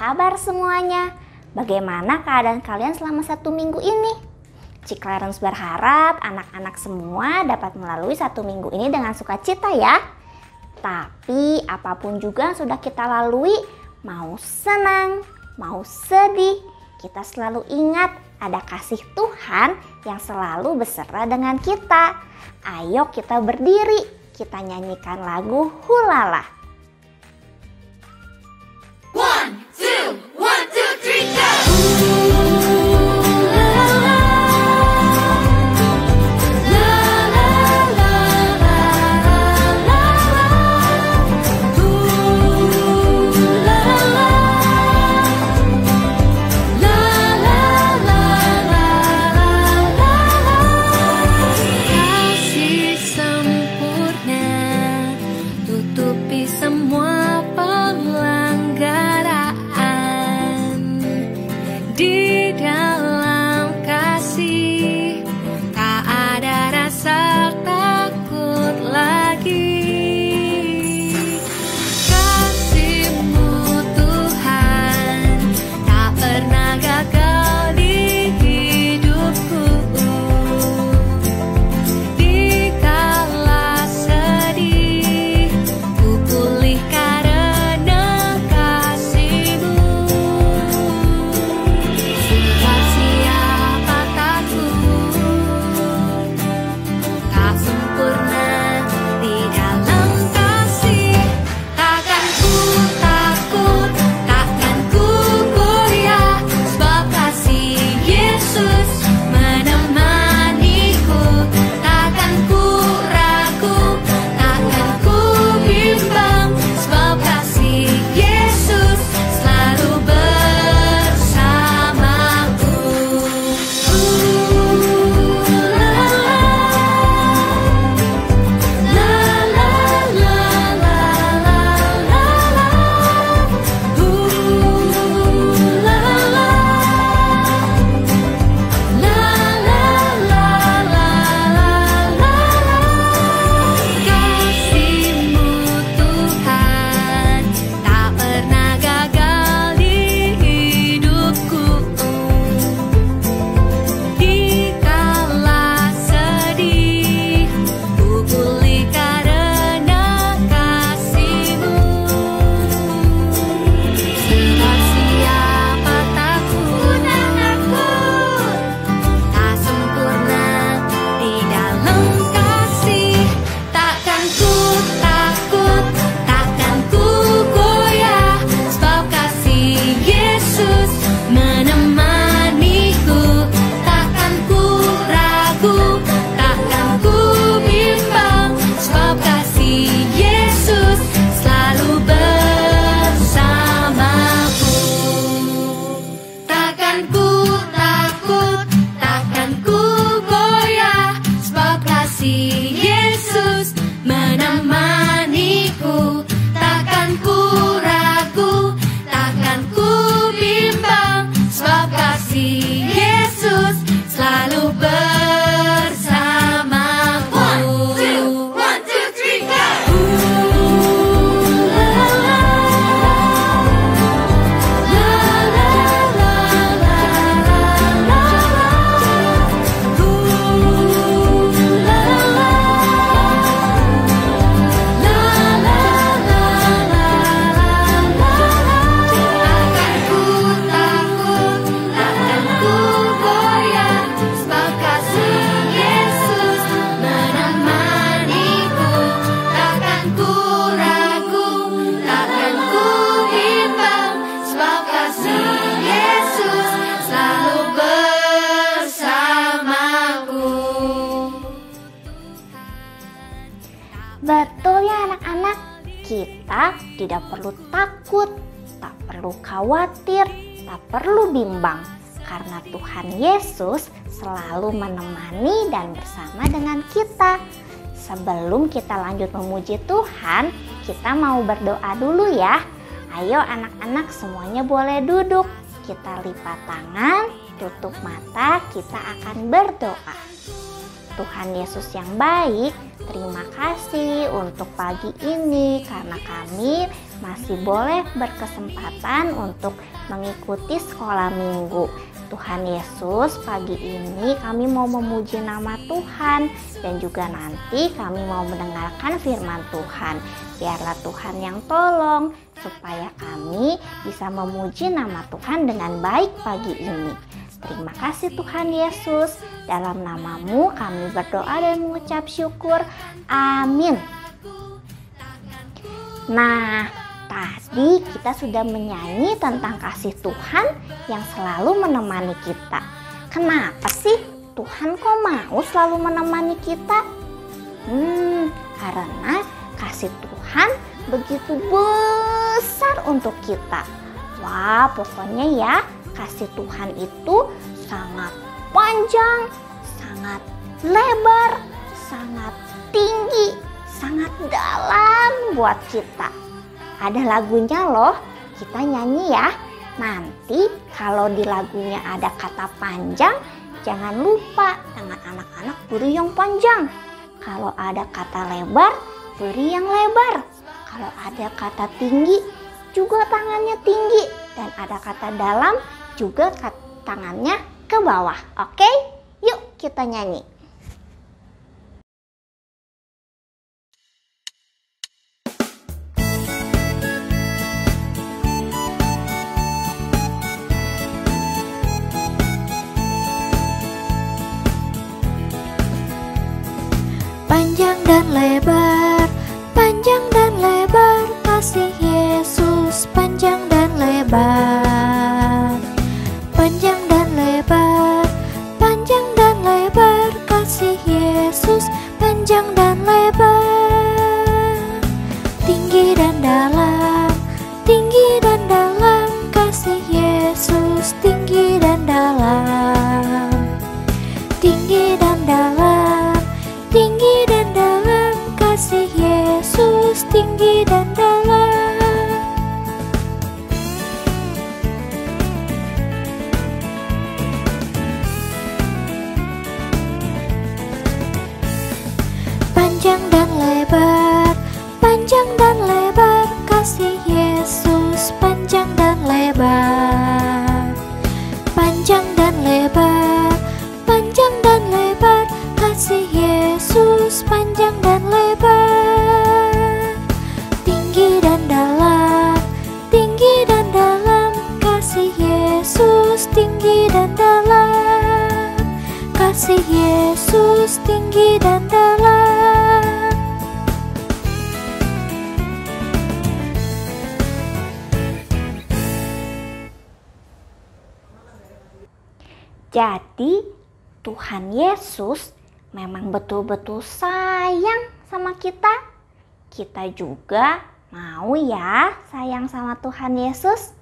kabar semuanya? Bagaimana keadaan kalian selama 1 minggu ini? Cik Clarence berharap anak-anak semua dapat melalui 1 minggu ini dengan sukacita ya. Tapi apapun juga yang sudah kita lalui, mau senang, mau sedih, kita selalu ingat ada kasih Tuhan yang selalu beserta dengan kita. Ayo kita berdiri, kita nyanyikan lagu Hulala. 1, 2, 1, 2, 3, go! Betul ya anak-anak, kita tidak perlu takut, tak perlu khawatir, tak perlu bimbang. Karena Tuhan Yesus selalu menemani dan bersama dengan kita. Sebelum kita lanjut memuji Tuhan, kita mau berdoa dulu ya. Ayo anak-anak semuanya boleh duduk. Kita lipat tangan, tutup mata, kita akan berdoa. Tuhan Yesus yang baik, terima kasih untuk pagi ini karena kami masih boleh berkesempatan untuk mengikuti sekolah minggu. Tuhan Yesus, pagi ini kami mau memuji nama Tuhan dan juga nanti kami mau mendengarkan firman Tuhan. Biarlah Tuhan yang tolong supaya kami bisa memuji nama Tuhan dengan baik pagi ini. Terima kasih Tuhan Yesus, dalam namamu kami berdoa dan mengucap syukur. Amin. Nah, tadi kita sudah menyanyi tentang kasih Tuhan yang selalu menemani kita. Kenapa sih Tuhan kok mau selalu menemani kita? Karena kasih Tuhan begitu besar untuk kita. Wah, pokoknya ya, kasih Tuhan itu sangat panjang, sangat lebar, sangat tinggi, sangat dalam buat kita. Ada lagunya loh, kita nyanyi ya. Nanti kalau di lagunya ada kata panjang, jangan lupa tangan anak-anak beri yang panjang. Kalau ada kata lebar, beri yang lebar. Kalau ada kata tinggi, juga tangannya tinggi. Dan ada kata dalam, juga tangannya ke bawah. Oke? Yuk kita nyanyi. Panjang dan lebar, kasih Yesus panjang dan lebar. Panjang dan lebar, kasih Yesus panjang dan lebar. Tinggi dan dalam, kasih Yesus tinggi dan dalam. Tinggi dan dalam, kasih Yesus tinggi dan dalam. Panjang dan lebar, kasih Yesus panjang dan lebar. Panjang dan lebar, kasih Yesus panjang dan lebar. Tinggi dan dalam, kasih Yesus tinggi dan dalam. Kasih Yesus tinggi dan dalam. Jadi Tuhan Yesus memang betul-betul sayang sama kita. Kita juga mau ya sayang sama Tuhan Yesus.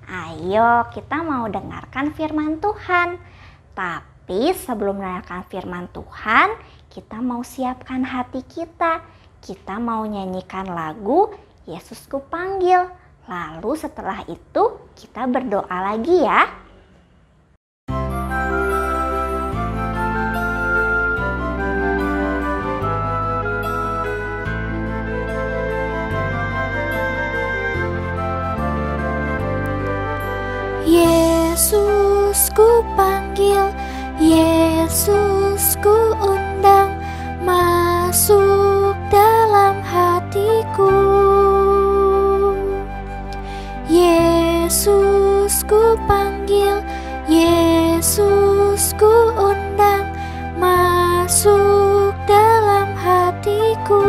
Ayo kita mau dengarkan firman Tuhan. Tapi sebelum mendengarkan firman Tuhan, kita mau siapkan hati kita. Kita mau nyanyikan lagu Yesusku Panggil. Lalu setelah itu kita berdoa lagi ya. Yesus ku panggil, Yesus ku undang, masuk dalam hatiku. Yesus ku panggil, Yesus ku undang, masuk dalam hatiku.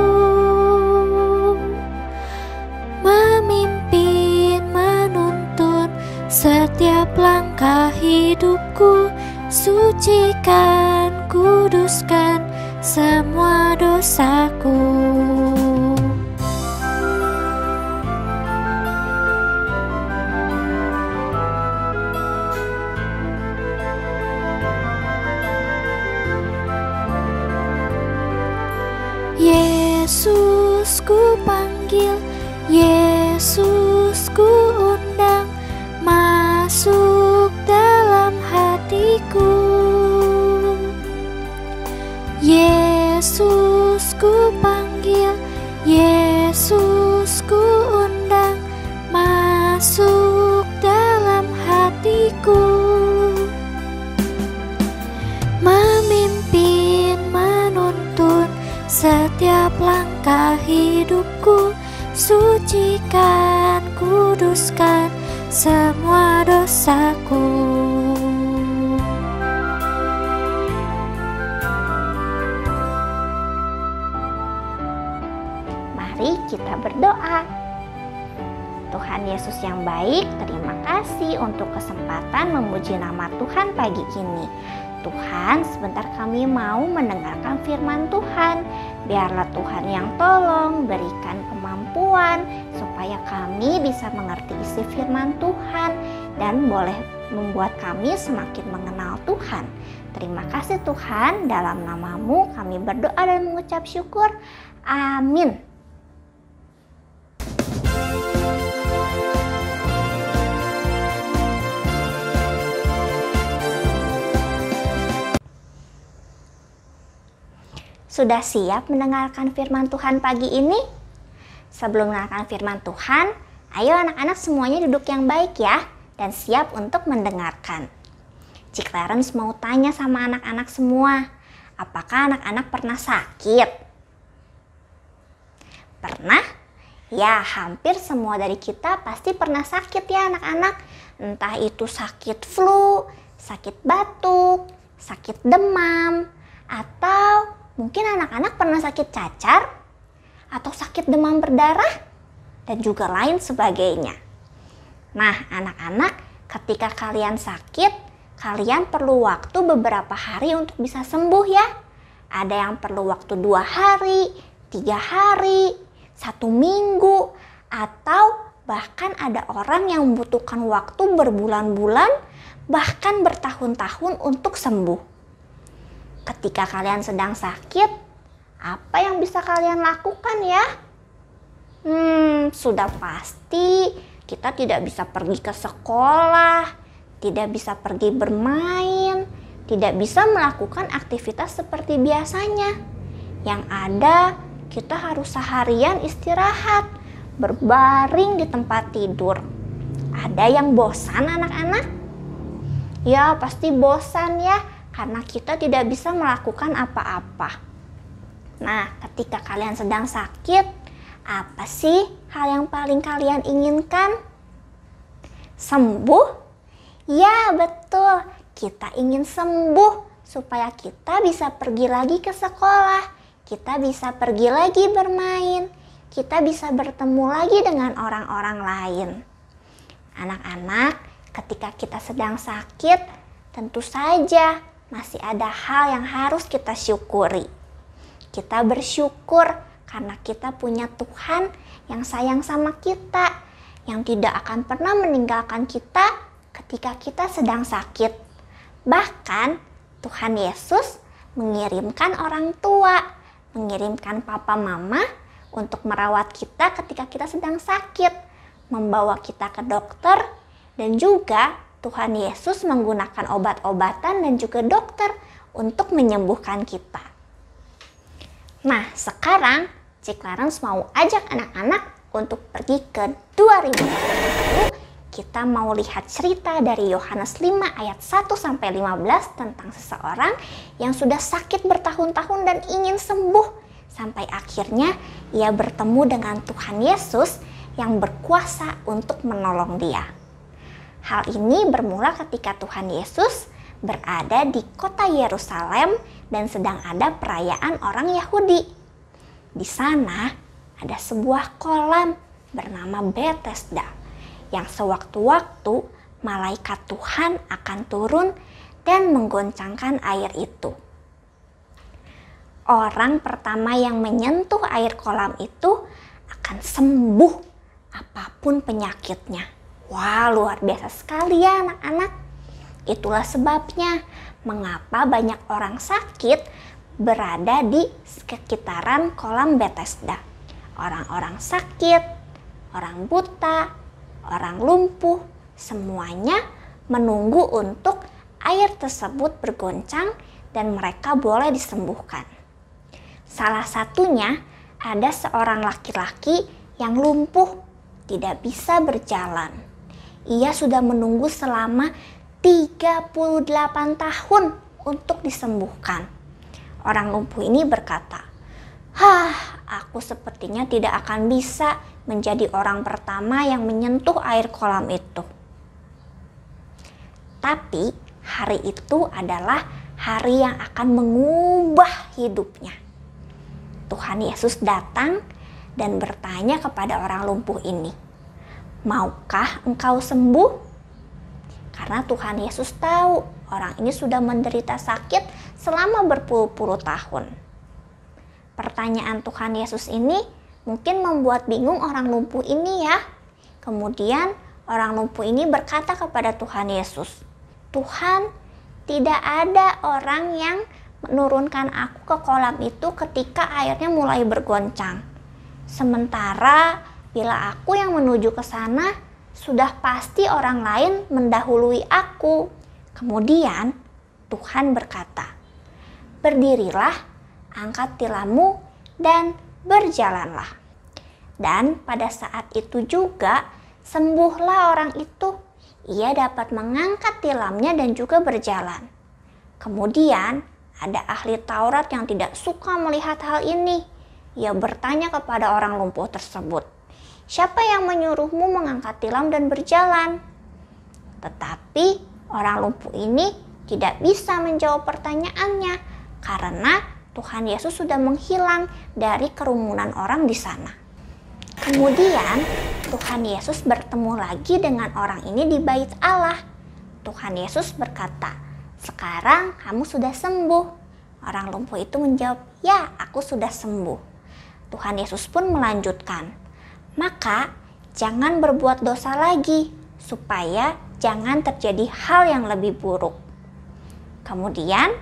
Memimpin, menuntun setiap langkah hidupku, sucikan, kuduskan semua dosaku. Yesus ku panggil, Yesus ku undang, masuk dalam hatiku. Yesus ku panggil, Yesus ku undang, langkah hidupku. Sucikan, kuduskan semua dosaku. Mari kita berdoa. Tuhan Yesus yang baik, terima kasih untuk kesempatan memuji nama Tuhan pagi ini. Tuhan, sebentar kami mau mendengarkan firman Tuhan. Biarlah Tuhan yang tolong berikan kemampuan supaya kami bisa mengerti isi firman Tuhan dan boleh membuat kami semakin mengenal Tuhan. Terima kasih Tuhan, dalam nama-Mu kami berdoa dan mengucap syukur. Amin. Sudah siap mendengarkan firman Tuhan pagi ini? Sebelum mendengarkan firman Tuhan, ayo anak-anak semuanya duduk yang baik ya, dan siap untuk mendengarkan. Cik Clarence mau tanya sama anak-anak semua, apakah anak-anak pernah sakit? Pernah? Ya, hampir semua dari kita pasti pernah sakit ya anak-anak. Entah itu sakit flu, sakit batuk, sakit demam, atau mungkin anak-anak pernah sakit cacar, atau sakit demam berdarah, dan juga lain sebagainya. Nah, anak-anak, ketika kalian sakit, kalian perlu waktu beberapa hari untuk bisa sembuh ya. Ada yang perlu waktu 2 hari, 3 hari, 1 minggu, atau bahkan ada orang yang membutuhkan waktu berbulan-bulan, bahkan bertahun-tahun untuk sembuh. Ketika kalian sedang sakit, apa yang bisa kalian lakukan ya? Sudah pasti kita tidak bisa pergi ke sekolah, tidak bisa pergi bermain, tidak bisa melakukan aktivitas seperti biasanya. Yang ada, kita harus seharian istirahat, berbaring di tempat tidur. Ada yang bosan anak-anak? Ya, pasti bosan ya, karena kita tidak bisa melakukan apa-apa. Nah, ketika kalian sedang sakit, apa sih hal yang paling kalian inginkan? Sembuh? Ya, betul. Kita ingin sembuh supaya kita bisa pergi lagi ke sekolah. Kita bisa pergi lagi bermain. Kita bisa bertemu lagi dengan orang-orang lain. Anak-anak, ketika kita sedang sakit, tentu saja masih ada hal yang harus kita syukuri. Kita bersyukur karena kita punya Tuhan yang sayang sama kita, yang tidak akan pernah meninggalkan kita ketika kita sedang sakit. Bahkan Tuhan Yesus mengirimkan orang tua, mengirimkan papa mama untuk merawat kita ketika kita sedang sakit, membawa kita ke dokter, dan juga Tuhan Yesus menggunakan obat-obatan dan juga dokter untuk menyembuhkan kita. Nah, sekarang Cik Clarence mau ajak anak-anak untuk pergi ke 2020. Kita mau lihat cerita dari Yohanes 5 ayat 1-15 tentang seseorang yang sudah sakit bertahun-tahun dan ingin sembuh. Sampai akhirnya ia bertemu dengan Tuhan Yesus yang berkuasa untuk menolong dia. Hal ini bermula ketika Tuhan Yesus berada di kota Yerusalem dan sedang ada perayaan orang Yahudi. Di sana ada sebuah kolam bernama Bethesda yang sewaktu-waktu malaikat Tuhan akan turun dan menggoncangkan air itu. Orang pertama yang menyentuh air kolam itu akan sembuh apapun penyakitnya. Wah, luar biasa sekali ya anak-anak. Itulah sebabnya mengapa banyak orang sakit berada di sekitaran kolam Bethesda. Orang-orang sakit, orang buta, orang lumpuh, semuanya menunggu untuk air tersebut bergoncang dan mereka boleh disembuhkan. Salah satunya ada seorang laki-laki yang lumpuh, tidak bisa berjalan. Ia sudah menunggu selama 38 tahun untuk disembuhkan. Orang lumpuh ini berkata, aku sepertinya tidak akan bisa menjadi orang pertama yang menyentuh air kolam itu. Tapi hari itu adalah hari yang akan mengubah hidupnya. Tuhan Yesus datang dan bertanya kepada orang lumpuh ini, "Maukah engkau sembuh?" Karena Tuhan Yesus tahu orang ini sudah menderita sakit selama berpuluh-puluh tahun. Pertanyaan Tuhan Yesus ini mungkin membuat bingung orang lumpuh ini ya. Kemudian orang lumpuh ini berkata kepada Tuhan Yesus, "Tuhan, tidak ada orang yang menurunkan aku ke kolam itu ketika airnya mulai bergoncang. Sementara bila aku yang menuju ke sana, sudah pasti orang lain mendahului aku." Kemudian Tuhan berkata, "Berdirilah, angkat tilammu, dan berjalanlah." Dan pada saat itu juga sembuhlah orang itu. Ia dapat mengangkat tilamnya dan juga berjalan. Kemudian ada ahli Taurat yang tidak suka melihat hal ini. Ia bertanya kepada orang lumpuh tersebut, "Siapa yang menyuruhmu mengangkat tilam dan berjalan?" Tetapi orang lumpuh ini tidak bisa menjawab pertanyaannya karena Tuhan Yesus sudah menghilang dari kerumunan orang di sana. Kemudian Tuhan Yesus bertemu lagi dengan orang ini di bait Allah. Tuhan Yesus berkata, "Sekarang kamu sudah sembuh." Orang lumpuh itu menjawab, "Ya, aku sudah sembuh." Tuhan Yesus pun melanjutkan, "Maka jangan berbuat dosa lagi, supaya jangan terjadi hal yang lebih buruk." Kemudian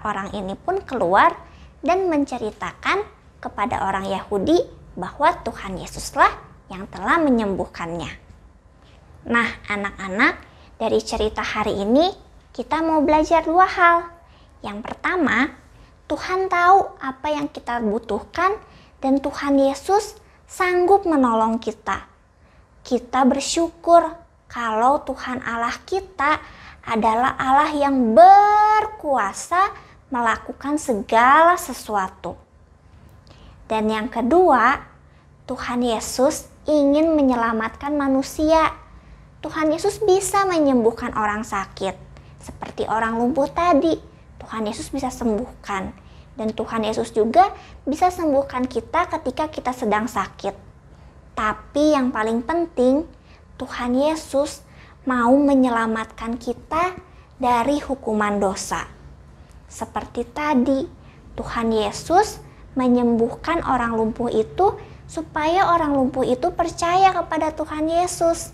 orang ini pun keluar dan menceritakan kepada orang Yahudi bahwa Tuhan Yesuslah yang telah menyembuhkannya. Nah, anak-anak, dari cerita hari ini kita mau belajar dua hal. Yang pertama, Tuhan tahu apa yang kita butuhkan dan Tuhan Yesus sanggup menolong kita. Kita bersyukur kalau Tuhan Allah kita adalah Allah yang berkuasa melakukan segala sesuatu. Dan yang kedua, Tuhan Yesus ingin menyelamatkan manusia. Tuhan Yesus bisa menyembuhkan orang sakit. Seperti orang lumpuh tadi, Tuhan Yesus bisa sembuhkan. Dan Tuhan Yesus juga bisa sembuhkan kita ketika kita sedang sakit. Tapi yang paling penting, Tuhan Yesus mau menyelamatkan kita dari hukuman dosa. Seperti tadi, Tuhan Yesus menyembuhkan orang lumpuh itu supaya orang lumpuh itu percaya kepada Tuhan Yesus.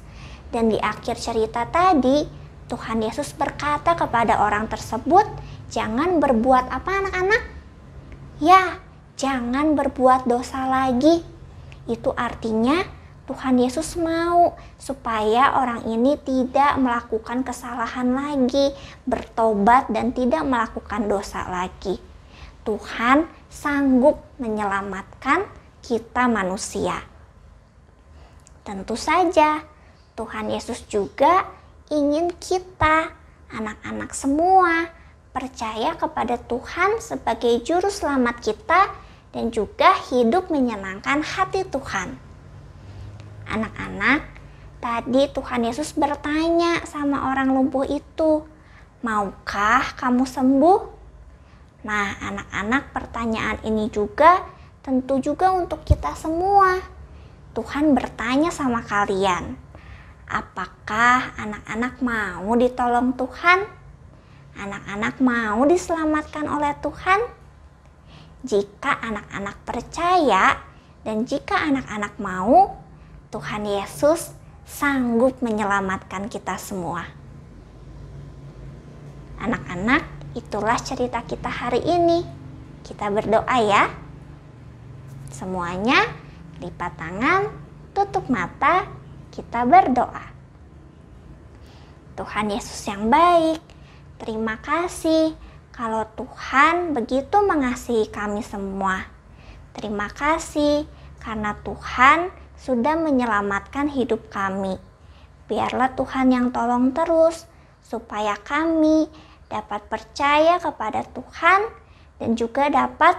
Dan di akhir cerita tadi, Tuhan Yesus berkata kepada orang tersebut, "Jangan berbuat apa, anak-anak? Ya, jangan berbuat dosa lagi." Itu artinya Tuhan Yesus mau supaya orang ini tidak melakukan kesalahan lagi, bertobat dan tidak melakukan dosa lagi. Tuhan sanggup menyelamatkan kita manusia. Tentu saja Tuhan Yesus juga ingin kita, anak-anak semua, percaya kepada Tuhan sebagai juru selamat kita dan juga hidup menyenangkan hati Tuhan. Anak-anak, tadi Tuhan Yesus bertanya sama orang lumpuh itu, "Maukah kamu sembuh?" Nah, anak-anak, pertanyaan ini juga tentu juga untuk kita semua. Tuhan bertanya sama kalian, apakah anak-anak mau ditolong Tuhan? Anak-anak mau diselamatkan oleh Tuhan? Jika anak-anak percaya dan jika anak-anak mau, Tuhan Yesus sanggup menyelamatkan kita semua. Anak-anak, itulah cerita kita hari ini. Kita berdoa ya. Semuanya lipat tangan, tutup mata, kita berdoa. Tuhan Yesus yang baik, terima kasih kalau Tuhan begitu mengasihi kami semua. Terima kasih karena Tuhan sudah menyelamatkan hidup kami. Biarlah Tuhan yang tolong terus supaya kami dapat percaya kepada Tuhan dan juga dapat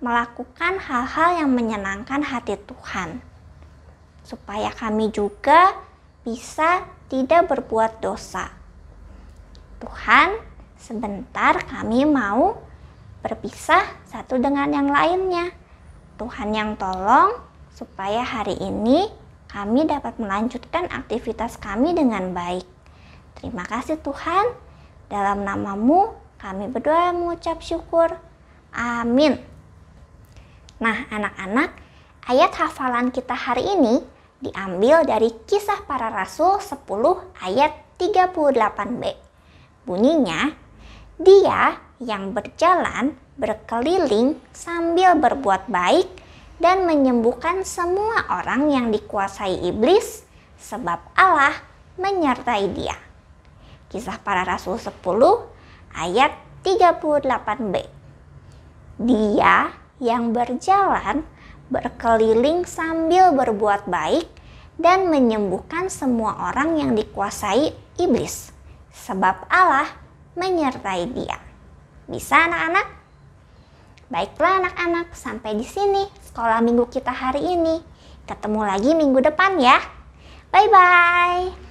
melakukan hal-hal yang menyenangkan hati Tuhan, supaya kami juga bisa tidak berbuat dosa. Tuhan, sebentar kami mau berpisah satu dengan yang lainnya. Tuhan yang tolong supaya hari ini kami dapat melanjutkan aktivitas kami dengan baik. Terima kasih Tuhan, dalam nama-Mu kami berdoa mengucap syukur. Amin. Nah anak-anak, ayat hafalan kita hari ini diambil dari Kisah Para Rasul 10 ayat 38b. Bunyinya, dia yang berjalan berkeliling sambil berbuat baik dan menyembuhkan semua orang yang dikuasai iblis, sebab Allah menyertai dia. Kisah Para Rasul 10 ayat 38b. Dia yang berjalan berkeliling sambil berbuat baik dan menyembuhkan semua orang yang dikuasai iblis, sebab Allah menyertai dia. Bisa anak-anak? Baiklah anak-anak, sampai di sini sekolah minggu kita hari ini. Ketemu lagi minggu depan ya. Bye-bye.